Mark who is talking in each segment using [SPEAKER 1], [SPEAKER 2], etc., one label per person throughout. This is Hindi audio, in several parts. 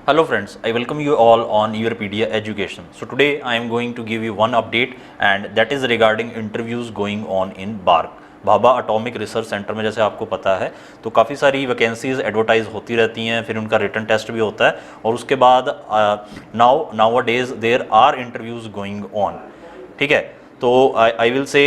[SPEAKER 1] Hello friends, I welcome you all on Europedia Education. So today I am going to give you one update and that is regarding interviews going on in BARC. Bhabha atomic research centre में जैसे आपको पता है तो काफ़ी सारी वैकेंसीज एडवर्टाइज होती रहती हैं, फिर उनका रिटन टेस्ट भी होता है और उसके बाद now days there are interviews going on. ठीक है, तो आई विल से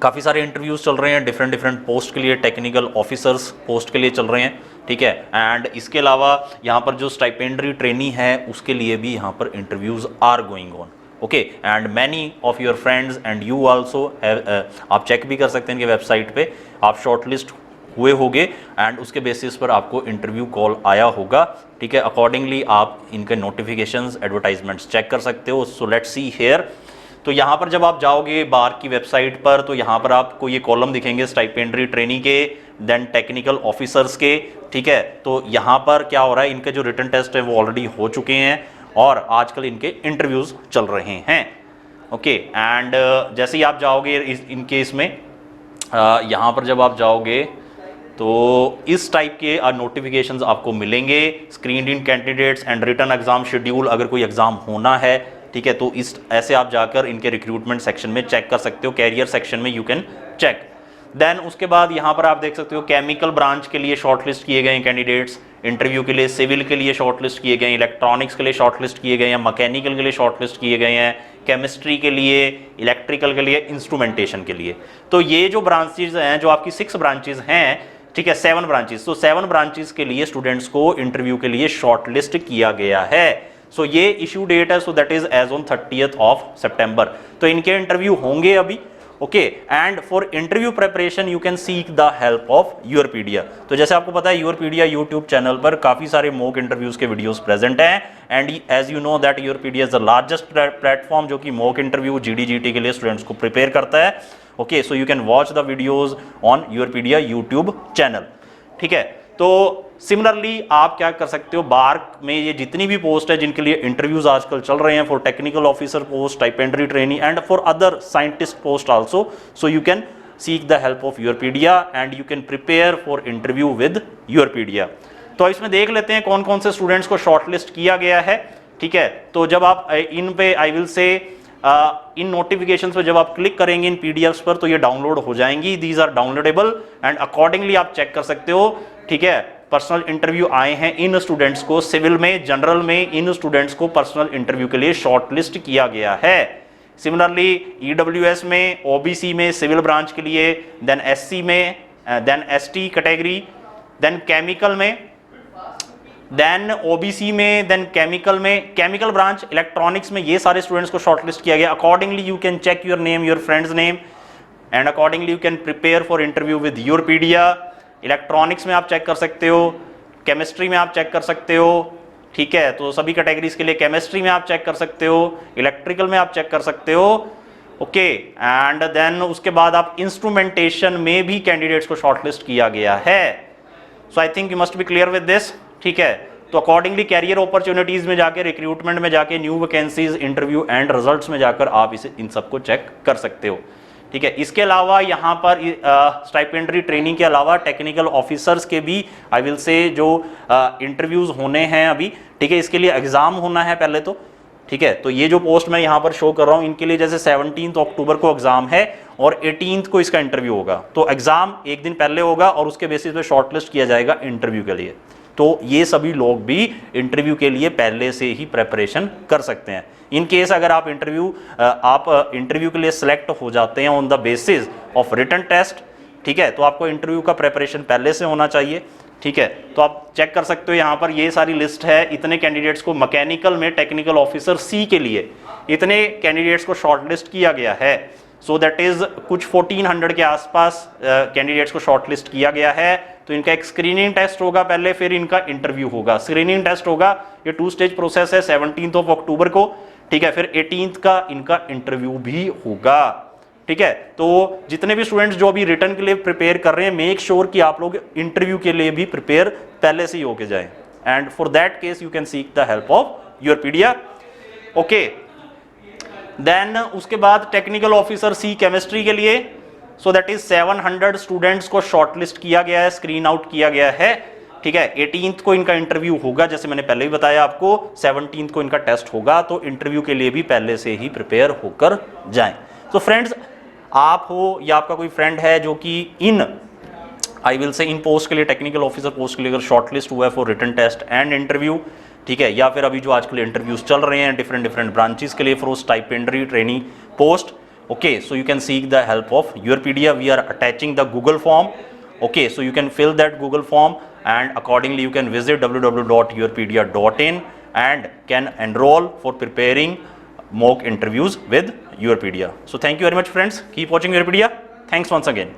[SPEAKER 1] काफ़ी सारे इंटरव्यूज़ चल रहे हैं डिफरेंट पोस्ट के लिए, टेक्निकल ऑफिसर्स पोस्ट के लिए चल रहे हैं। ठीक है, एंड इसके अलावा यहाँ पर जो स्टाइपेंडरी ट्रेनी है उसके लिए भी यहाँ पर interviews are going on. Okay, and many of your friends and you also आप चेक भी कर सकते हैं इनके वेबसाइट पे, आप शॉर्टलिस्ट हुए होंगे एंड उसके बेसिस पर आपको इंटरव्यू कॉल आया होगा। ठीक है, अकॉर्डिंगली आप इनके नोटिफिकेशंस एडवर्टाइजमेंट्स चेक कर सकते हो। So let's see here. तो यहाँ पर जब आप जाओगे बार की वेबसाइट पर तो यहाँ पर आपको ये कॉलम दिखेंगे स्टाइपेंडरी ट्रेनी के, देन टेक्निकल ऑफिसर्स के। ठीक है, तो यहाँ पर क्या हो रहा है, इनके जो रिटन टेस्ट है वो ऑलरेडी हो चुके हैं और आजकल इनके इंटरव्यूज़ चल रहे हैं। ओके, एंड जैसे ही आप जाओगे इनके इसमें यहाँ पर जब आप जाओगे तो इस टाइप के नोटिफिकेशंस आपको मिलेंगे, screened in candidates and written exam schedule, अगर कोई एग्जाम होना है। ठीक है, तो इस ऐसे आप जाकर इनके रिक्रूटमेंट सेक्शन में चेक कर सकते हो, कैरियर सेक्शन में यू कैन चेक। देन उसके बाद यहाँ पर आप देख सकते हो केमिकल ब्रांच के लिए शॉर्टलिस्ट किए गए कैंडिडेट्स इंटरव्यू के लिए, सिविल के लिए शॉर्टलिस्ट किए गए, इलेक्ट्रॉनिक्स के लिए शॉर्टलिस्ट किए गए हैं, मैकेनिकल के लिए शॉर्टलिस्ट किए गए हैं, केमिस्ट्री के लिए, इलेक्ट्रिकल के लिए, इंस्ट्रूमेंटेशन के लिए। तो ये जो ब्रांचेज हैं, जो आपकी 6 ब्रांचेज हैं, ठीक है 7 ब्रांचेज, तो 7 ब्रांचेज के लिए स्टूडेंट्स को इंटरव्यू के लिए शॉर्टलिस्ट किया गया है। सो ये इशू डेट है, so that is as on 30th of September। तो इनके इंटरव्यू होंगे अभी। Okay, and for interview preparation you can seek the help of Europedia. तो जैसे आपको पता है यूरोपीडिया यूट्यूब चैनल पर काफी सारे मॉक इंटरव्यूज के वीडियोस प्रेजेंट हैं and as you know that Europedia is the largest platform जो कि मॉक इंटरव्यू GD/GT के लिए स्टूडेंट्स को प्रिपेयर करता है। Okay, so you can watch the videos on Europedia YouTube channel. ठीक है, तो सिमिलरली आप क्या कर सकते हो, बार्क में ये जितनी भी पोस्ट है जिनके लिए इंटरव्यूज आजकल चल रहे हैं for technical officer post, stipendiary trainee and for other scientist post also, so you can seek the help of Europedia and you can prepare for interview with Europedia. तो इसमें देख लेते हैं कौन कौन से स्टूडेंट्स को शॉर्टलिस्ट किया गया है। ठीक है, तो जब आप इन पे I will say in notifications पे जब आप क्लिक करेंगे इन PDFs पर तो ये डाउनलोड हो जाएंगी, these are downloadable and accordingly आप चेक कर सकते हो। ठीक है, पर्सनल इंटरव्यू आए हैं इन स्टूडेंट्स को, सिविल में, जनरल में इन स्टूडेंट्स को पर्सनल इंटरव्यू के लिए शॉर्टलिस्ट किया गया है। सिमिलरली EWS में, OBC में सिविल ब्रांच के लिए, देन SC में, then ST category, then chemical में, देन OBC में, देन केमिकल में, केमिकल ब्रांच, इलेक्ट्रॉनिक्स में, ये सारे स्टूडेंट्स को शॉर्टलिस्ट किया गया। Accordingly you can check your name, your friends name and accordingly you can prepare for interview with Europedia. Electronics में आप चेक कर सकते हो, केमिस्ट्री में आप चेक कर सकते हो। ठीक है, तो सभी कैटेगरीज के लिए केमिस्ट्री में आप चेक कर सकते हो, इलेक्ट्रिकल में आप चेक कर सकते हो। ओके, एंड देन उसके बाद आप इंस्ट्रूमेंटेशन में भी कैंडिडेट्स को शॉर्टलिस्ट किया गया है। So I think you must be clear with this. ठीक है, तो अकॉर्डिंगली कैरियर अपॉर्चुनिटीज में जाके, रिक्रूटमेंट में जाके, new vacancies, interview and results में जाकर आप इसे इन सबको चेक कर सकते हो। ठीक है, इसके अलावा यहाँ पर स्टाइपेंडरी ट्रेनिंग के अलावा टेक्निकल ऑफिसर्स के भी आई विल से जो इंटरव्यूज होने हैं अभी। ठीक है, इसके लिए एग्जाम होना है पहले तो। ठीक है, तो ये जो पोस्ट मैं यहाँ पर शो कर रहा हूँ इनके लिए जैसे 17 अक्टूबर को एग्जाम है और 18 को इसका इंटरव्यू होगा। तो एग्जाम एक दिन पहले होगा और उसके बेसिस पे शॉर्टलिस्ट किया जाएगा इंटरव्यू के लिए। तो ये सभी लोग भी इंटरव्यू के लिए पहले से ही प्रेपरेशन कर सकते हैं। इन केस अगर आप इंटरव्यू के लिए सिलेक्ट हो जाते हैं on the basis of written test, ठीक है, तो आपको इंटरव्यू का प्रेपरेशन पहले से होना चाहिए। ठीक है, तो आप चेक कर सकते हो यहाँ पर ये सारी लिस्ट है। इतने कैंडिडेट्स को मैकेनिकल में टेक्निकल ऑफिसर C के लिए इतने कैंडिडेट्स को शॉर्टलिस्ट किया गया है। सो दैट इज कुछ 1400 के आसपास कैंडिडेट्स को शॉर्टलिस्ट किया गया है। तो इनका एक स्क्रीनिंग टेस्ट होगा पहले, फिर इनका इंटरव्यू होगा। स्क्रीनिंग टेस्ट होगा, ये 2 स्टेज प्रोसेस है, 17 अक्टूबर को। ठीक है, फिर 18 का इनका इंटरव्यू भी होगा। ठीक है, तो जितने भी स्टूडेंट्स जो अभी रिटर्न के लिए प्रिपेयर कर रहे हैं, मेक श्योर कि आप लोग इंटरव्यू के लिए भी प्रिपेयर पहले से ही होके जाएं and for that case you can seek the help of Europedia. Okay, then उसके बाद टेक्निकल ऑफिसर C केमिस्ट्री के लिए, सो दैट इज 700 स्टूडेंट्स को शॉर्टलिस्ट किया गया है, स्क्रीन आउट किया गया है। ठीक है। 18th को इनका इंटरव्यू होगा, जैसे मैंने पहले भी बताया आपको, 17th को इनका टेस्ट होगा, तो इंटरव्यू के लिए भी पहले से ही प्रिपेयर होकर जाएं। तो फ्रेंड्स, आप हो या आपका कोई फ्रेंड है जो कि इन I will say in post के लिए, टेक्निकल ऑफिसर पोस्ट के लिए अगर शॉर्टलिस्ट हुआ है for written test and interview, ठीक है, या फिर अभी जो आजकल इंटरव्यूज चल रहे हैं डिफरेंट ब्रांचेस के लिए for stipendiary training post, okay, so you can seek the help of Europedia. We are attaching the Google form, okay, so you can fill that Google form and accordingly you can visit www.yourpedia.in and can enroll for preparing mock interviews with Yourpedia. So thank you very much friends, keep watching Yourpedia. Thanks once again.